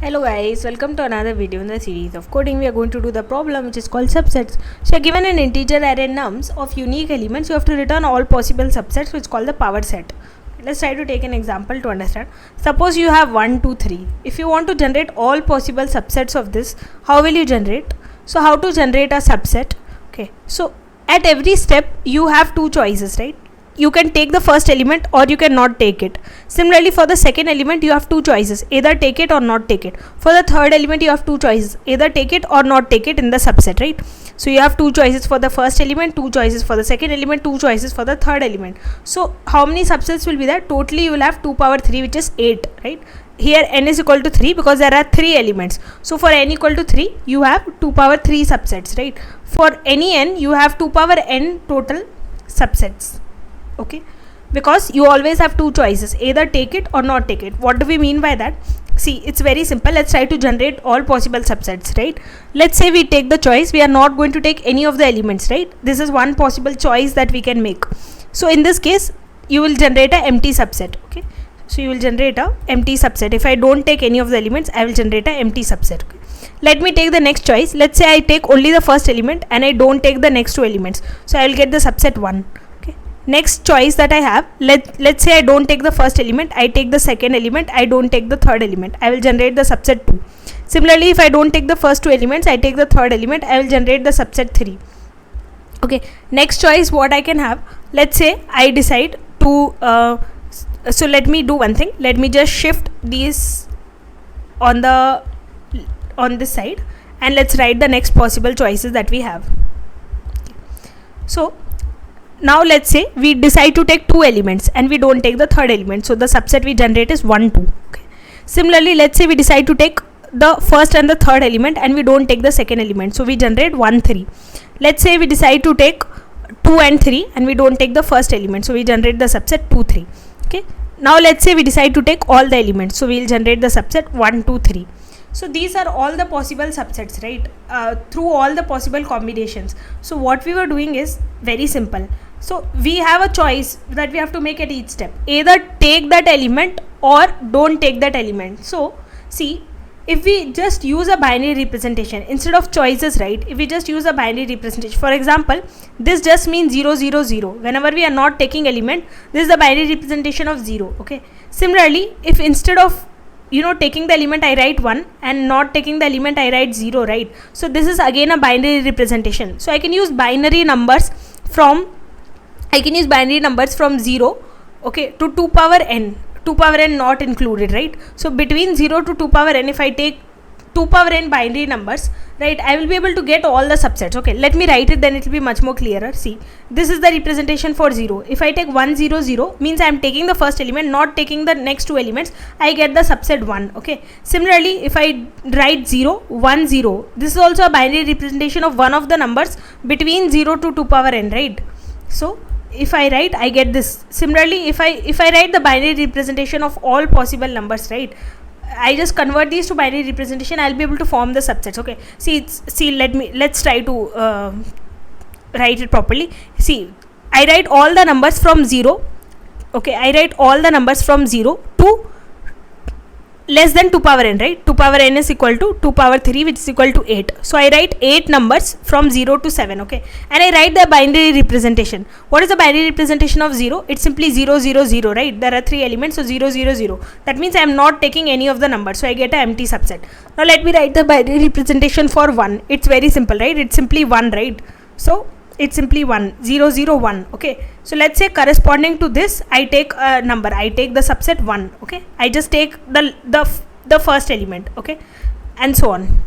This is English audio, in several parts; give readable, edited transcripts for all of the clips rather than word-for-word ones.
Hello guys, welcome to another video in the series of coding. We are going to do the problem which is called subsets. So you're given an integer array nums of unique elements. You have to return all possible subsets, which is called the power set. Let's try to take an example to understand. Suppose you have 1, 2, 3. If you want to generate all possible subsets of this, how will you generate? So how to generate a subset? Okay, so at every step you have two choices, right? You can take the first element or you cannot take it. Similarly, for the second element you have two choices, either take it or not take it. For the third element you have two choices, either take it or not take it in the subset, right? So you have two choices for the first element, two choices for the second element, two choices for the third element. So how many subsets will be there? Totally you will have 2 power 3, which is 8, right? Here n is equal to 3 because there are 3 elements. So for n equal to 3 you have 2 power 3 subsets, right? For any n you have 2 power n total subsets. Okay, because you always have two choices, either take it or not take it. What do we mean by that? See, it's very simple. Let's try to generate all possible subsets, right? Let's say we take the choice, we are not going to take any of the elements, right? This is one possible choice that we can make. So in this case you will generate an empty subset. Okay, so you will generate a empty subset. If I don't take any of the elements, I will generate an empty subset. Okay. Let me take the next choice. Let's say I take only the first element and I don't take the next two elements, so I will get the subset 1. Next choice that I have, let's say I don't take the first element, I take the second element, I don't take the third element, I will generate the subset 2. Similarly, if I don't take the first two elements, I take the third element, I will generate the subset 3. Okay, next choice what I can have, let's say I decide to so let me do one thing. Let me just shift these on this side and let's write the next possible choices that we have. So now let's say we decide to take two elements and we don't take the third element, so the subset we generate is 1, 2. Okay. Similarly, let's say we decide to take the first and the third element and we don't take the second element, so we generate 1, 3. Let's say we decide to take 2 and 3 and we don't take the first element, so we generate the subset 2, 3. Okay. Now let's say we decide to take all the elements, so we will generate the subset 1, 2, 3. So these are all the possible subsets, right? Through all the possible combinations. So what we were doing is very simple. So we have a choice that we have to make at each step, either take that element or don't take that element. So see, if we just use a binary representation instead of choices, right? If we just use a binary representation, for example, this just means 0, 0, 0. Whenever we are not taking element, this is the binary representation of 0. Okay. Similarly, if instead of taking the element I write 1 and not taking the element I write 0, right? So this is again a binary representation. So I can use binary numbers from 0, okay, to 2 power n. 2 power n not included, right? So between 0 to 2 power n, if I take 2 power n binary numbers, right, I will be able to get all the subsets. Okay, let me write it, then it will be much more clearer. See, this is the representation for 0. If I take 1, 0, 0 means I am taking the first element, not taking the next two elements, I get the subset 1. Okay. Similarly, if I write 0, 1, 0, this is also a binary representation of one of the numbers between 0 to 2 power n, right? So if I write, I get this. Similarly, if I write the binary representation of all possible numbers, right, I just convert these to binary representation, I'll be able to form the subsets. Okay, let's try to write it properly. See, I write all the numbers from 0. Okay, I write all the numbers from 0 to less than 2 power n, right? 2 power n is equal to 2 power 3, which is equal to 8. So I write 8 numbers from 0 to 7. Okay, and I write the binary representation. What is the binary representation of 0? It's simply 0, 0, 0, right? There are 3 elements, so 0, 0, 0. That means I am not taking any of the numbers, so I get an empty subset. Now let me write the binary representation for 1. It's very simple, right? It's simply 1, right? So it's simply 1, 0, 0, 1. Okay, so let's say corresponding to this I take a number, I take the subset 1. Okay, I just take the first element. Okay, and so on.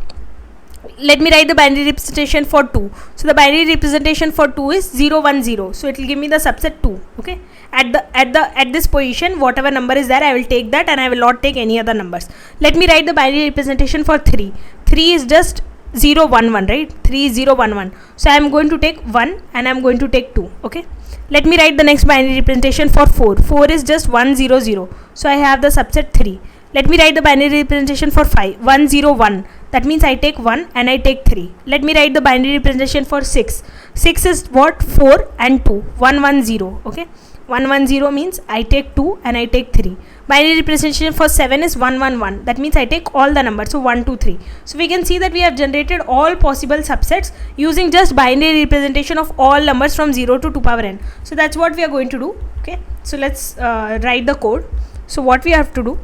Let me write the binary representation for 2. So the binary representation for 2 is 0, 1, 0. So it will give me the subset 2. Okay, at this position, whatever number is there, I will take that and I will not take any other numbers. Let me write the binary representation for 3. 3 is just 0, 1, 1, right? 3 is 0, 1, 1. So I am going to take 1 and I am going to take 2. Okay, let me write the next binary representation for 4. 4 is just 1, 0, 0. So I have the subset 3. Let me write the binary representation for 5. 1, 0, 1. That means I take 1 and I take 3. Let me write the binary representation for 6. 6 is what? 4 and 2. 1, 1, 0. Okay, 1, 1, 0 means I take 2 and I take 3. binary representation for 7 is 1 1 1. That means I take all the numbers, so 1 2 3. So we can see that we have generated all possible subsets using just binary representation of all numbers from 0 to 2 power n. So that's what we are going to do. Okay, so let's write the code. So what we have to do,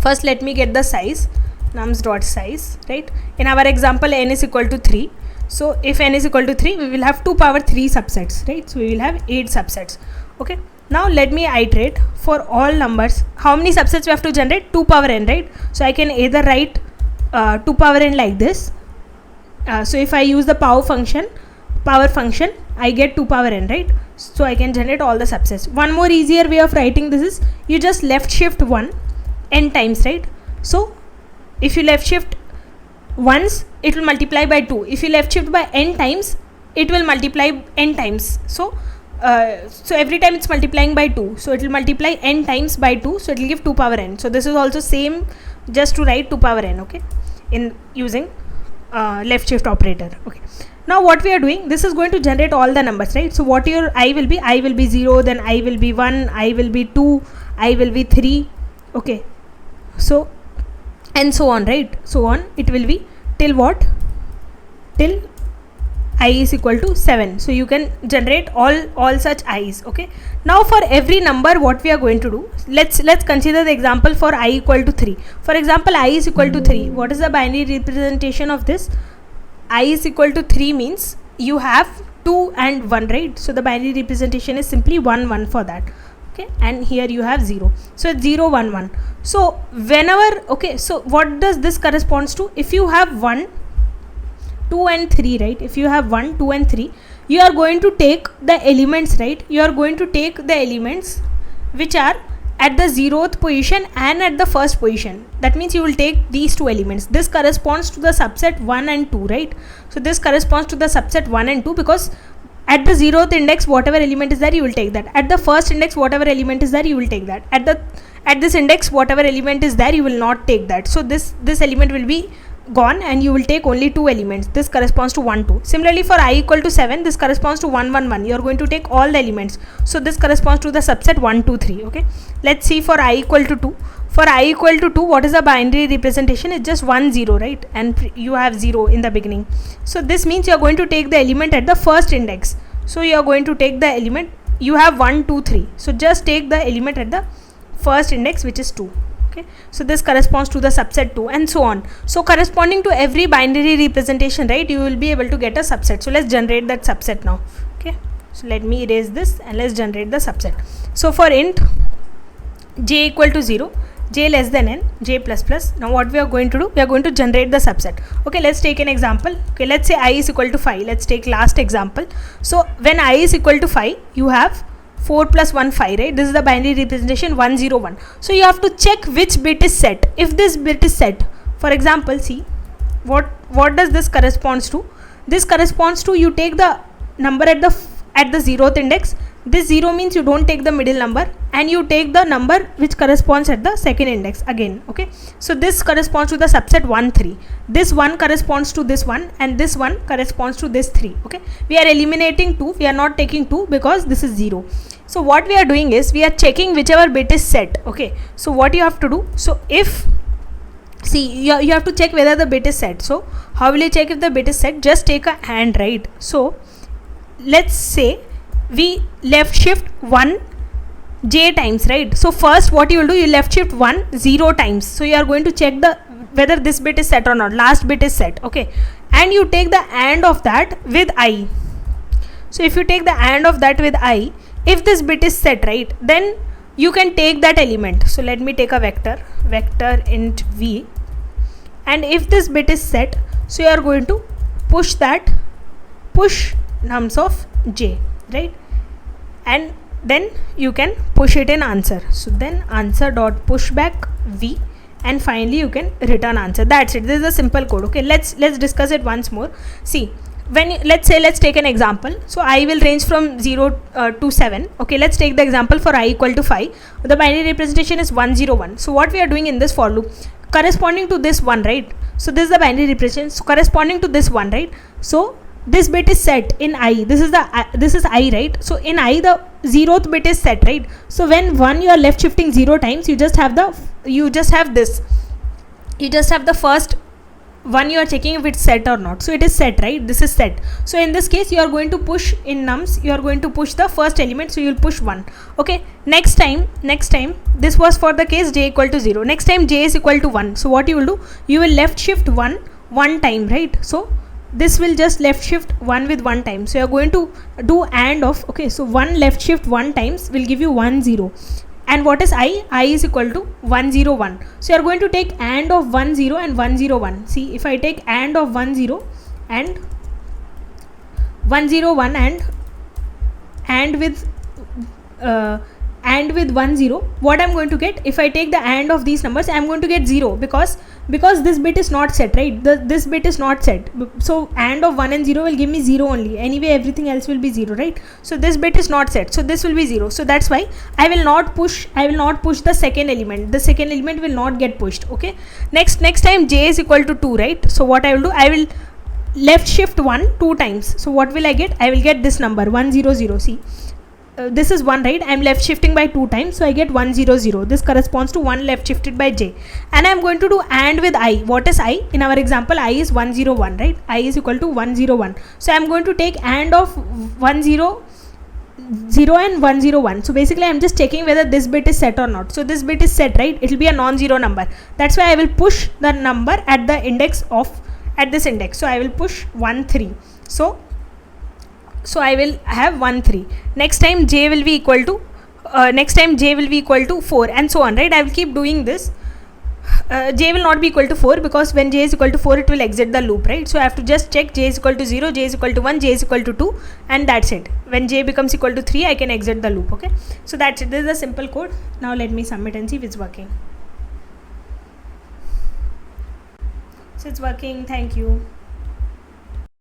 first let me get the size, nums dot size, right? In our example n is equal to 3. So if n is equal to 3, we will have 2 power 3 subsets, right? So we will have 8 subsets. Okay, now let me iterate for all numbers. How many subsets we have to generate? 2 power n, right? So I can either write 2 power n like this. So if I use the power function, I get 2 power n, right? So I can generate all the subsets. One more easier way of writing this is you just left shift 1 n times, right? So if you left shift once, it will multiply by 2. If you left shift by n times, it will multiply n times. So every time it's multiplying by 2, so it will multiply n times by 2, so it will give 2 power n. So this is also same, just to write 2 power n, okay, in using left shift operator. Okay, now what we are doing, this is going to generate all the numbers, right? So what your I will be 0, then I will be 1, I will be 2, I will be 3, okay, so and so on, right? So on it will be till what? Till I is equal to 7. So you can generate all such i's. Okay, now for every number what we are going to do, let's consider the example for I equal to 3. For example, I is equal to 3. What is the binary representation of this? I is equal to 3 means you have 2 and 1, right? So the binary representation is simply 1 1 for that. Okay, and here you have 0, so it's 0 1 1. So whenever, okay, so what does this corresponds to? If you have 1 2 and 3, right? If you have 1 2 and 3, you are going to take the elements, right? You are going to take the elements which are at the 0th position and at the first position. That means you will take these two elements. This corresponds to the subset 1 and 2, right? So this corresponds to the subset 1 and 2 because at the 0th index whatever element is there, you will take that. At the first index whatever element is there, you will take that. At this index whatever element is there, you will not take that. So this element will be gone and you will take only 2 elements. This corresponds to 1 2. Similarly for I equal to 7, this corresponds to 1 1 1. You are going to take all the elements. So this corresponds to the subset 1 2 3. Okay, let's see for I equal to 2. For I equal to 2, what is the binary representation? It's just 1 0, right? And you have 0 in the beginning. So this means you are going to take the element at the first index. So you are going to take the element, you have 1 2 3. So just take the element at the first index, which is 2. Okay, so this corresponds to the subset 2 and so on. So corresponding to every binary representation, right, you will be able to get a subset. So let's generate that subset now. Okay, so let me erase this and let's generate the subset. So for int j equal to 0, j less than n, j plus plus. Now what we are going to do, we are going to generate the subset. Okay, let's take an example. Okay, let's say I is equal to 5. Let's take last example. So when I is equal to 5, you have 4 plus 1 5, right? This is the binary representation 1 0 1. So you have to check which bit is set. If this bit is set, for example, see what does this corresponds to? This corresponds to you take the number at the 0th index. This 0 means you don't take the middle number and you take the number which corresponds at the second index again. Okay, so this corresponds to the subset 1 3. This 1 corresponds to this 1 and this 1 corresponds to this 3. Okay, we are eliminating 2, we are not taking 2 because this is 0. So what we are doing is we are checking whichever bit is set. Okay, so what you have to do, so if, see, you have to check whether the bit is set. So how will you check if the bit is set? Just take a AND, right? So let's say we left shift 1 j times, right? So first what you will do, you left shift 1 0 times. So you are going to check whether this bit is set or not. Last bit is set. Okay, and you take the AND of that with I. So if you take the AND of that with I, if this bit is set, right, then you can take that element. So let me take a vector int v, and if this bit is set, so you are going to push nums of j, right, and then you can push it in answer. So then answer dot pushback v, and finally you can return answer. That's it. This is a simple code. Okay, let's discuss it once more. See, when let's take an example. So I will range from 0 to 7. Okay, let's take the example for I equal to 5. The binary representation is 1 0 1. So what we are doing in this for loop, corresponding to this one, right? So this is the binary representation. So corresponding to this one, right? So this bit is set in I. This is I, right? So in I, the 0th bit is set, right? So when 1 you are left shifting 0 times, you just have the first one you are checking if it's set or not. So it is set, right? This is set. So in this case, you are going to push in nums, you are going to push the first element, so you will push 1. Okay, next time, this was for the case j equal to 0. Next time j is equal to 1. So what you will do, you will left shift 1 time, right? So this will just left shift 1 with 1 time. So you are going to do AND of, okay, so 1 left shift 1 times will give you 1 0. And what is I? I is equal to 1 0 1. So you are going to take AND of 1 0 and 1 0 1. See, if I take AND of 1 0 and 1 0 1 and with 1 0, what I'm going to get, if I take the AND of these numbers, I'm going to get 0 because this bit is not set, right? This bit is not set. So AND of 1 and 0 will give me 0 only. Anyway, everything else will be 0, right? So this bit is not set. So this will be 0. So that's why I will not push the second element. The second element will not get pushed. Okay. Next time j is equal to 2, right? So what I will do, I will left shift 1 2 times. So what will I get? I will get this number 1 0 0. See. This is 1, right? I am left shifting by 2 times, so I get 1 0 0. This corresponds to 1 left shifted by j. And I am going to do AND with I. What is I? In our example, I is 1 0 1, right? I is equal to 1 0 1. So I am going to take AND of 1 0 0 and 1 0 1. So basically I am just checking whether this bit is set or not. So this bit is set, right? It will be a non-zero number. That's why I will push the number at the index at this index. So I will push 1 3. So I will have 1 3. Next time j will be equal to 4, and so on, right? I will keep doing this. J will not be equal to 4 because when j is equal to 4, it will exit the loop, right? So I have to just check j is equal to 0, j is equal to 1, j is equal to 2, and that's it. When j becomes equal to 3, I can exit the loop. Okay, so that's it. This is a simple code. Now let me submit and see if it's working. So it's working. Thank you.